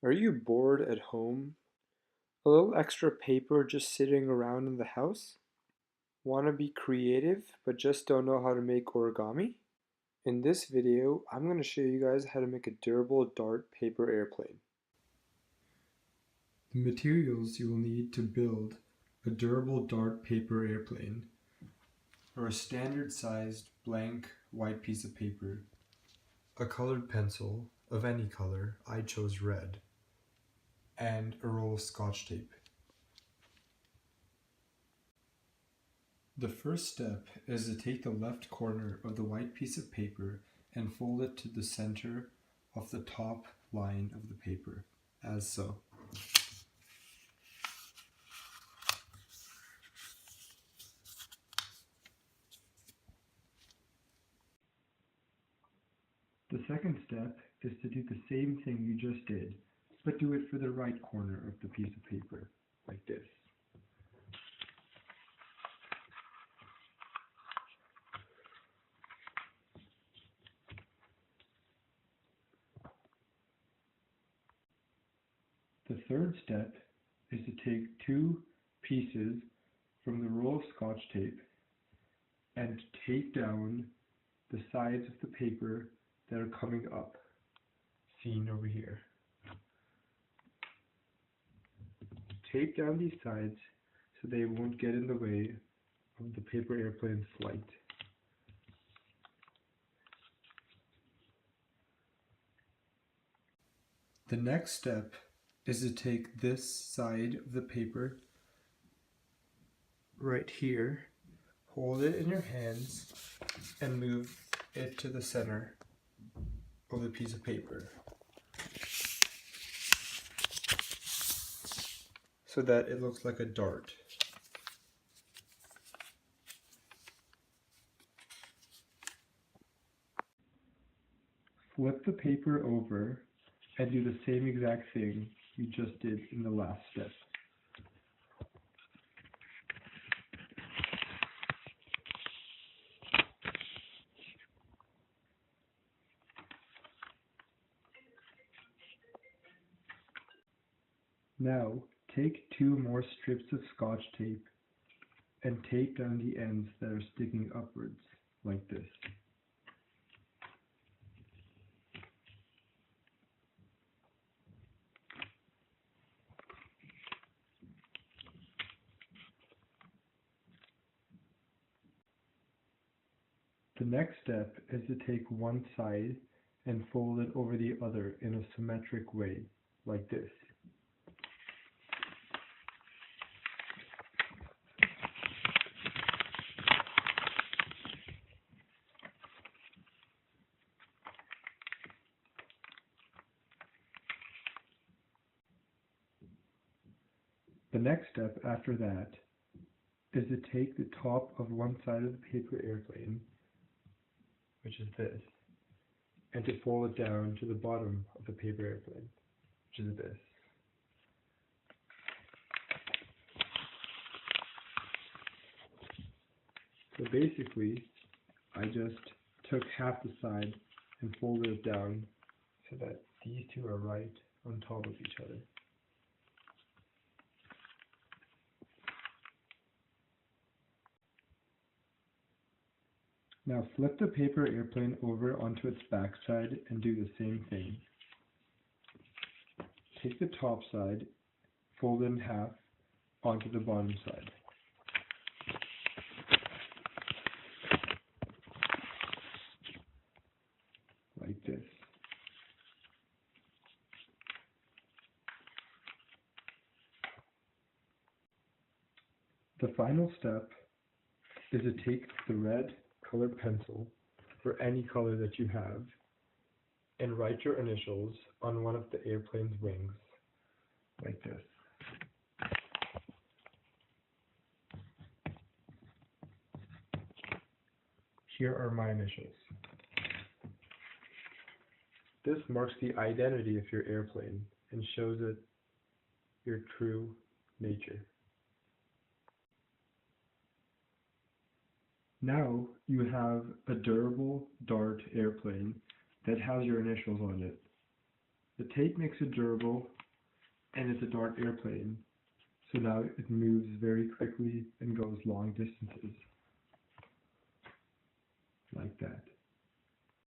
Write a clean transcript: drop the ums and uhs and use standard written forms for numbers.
Are you bored at home? A little extra paper just sitting around in the house? Want to be creative but just don't know how to make origami? In this video, I'm going to show you guys how to make a durable dart paper airplane. The materials you will need to build a durable dart paper airplane are a standard sized blank white piece of paper, a colored pencil of any color, I chose red, and a roll of Scotch tape. The first step is to take the left corner of the white piece of paper and fold it to the center of the top line of the paper, as so. The second step is to do the same thing you just did, but do it for the right corner of the piece of paper, like this. The third step is to take two pieces from the roll of Scotch tape and tape down the sides of the paper that are coming up, seen over here. Tape down these sides so they won't get in the way of the paper airplane's flight. The next step is to take this side of the paper right here, hold it in your hands, and move it to the center of the piece of paper so that it looks like a dart. Flip the paper over and do the same exact thing you just did in the last step. Now, take two more strips of Scotch tape and tape down the ends that are sticking upwards, like this. The next step is to take one side and fold it over the other in a symmetric way, like this. The next step after that is to take the top of one side of the paper airplane, which is this, and to fold it down to the bottom of the paper airplane, which is this. So basically, I just took half the side and folded it down so that these two are right on top of each other. Now flip the paper airplane over onto its backside and do the same thing. Take the top side, fold it in half onto the bottom side. Like this. The final step is to take the red colored pencil, or any color that you have, and write your initials on one of the airplane's wings, like this. Here are my initials. This marks the identity of your airplane and shows it your true nature. Now you have a durable dart airplane that has your initials on it. The tape makes it durable, and it's a dart airplane, so now it moves very quickly and goes long distances, like that.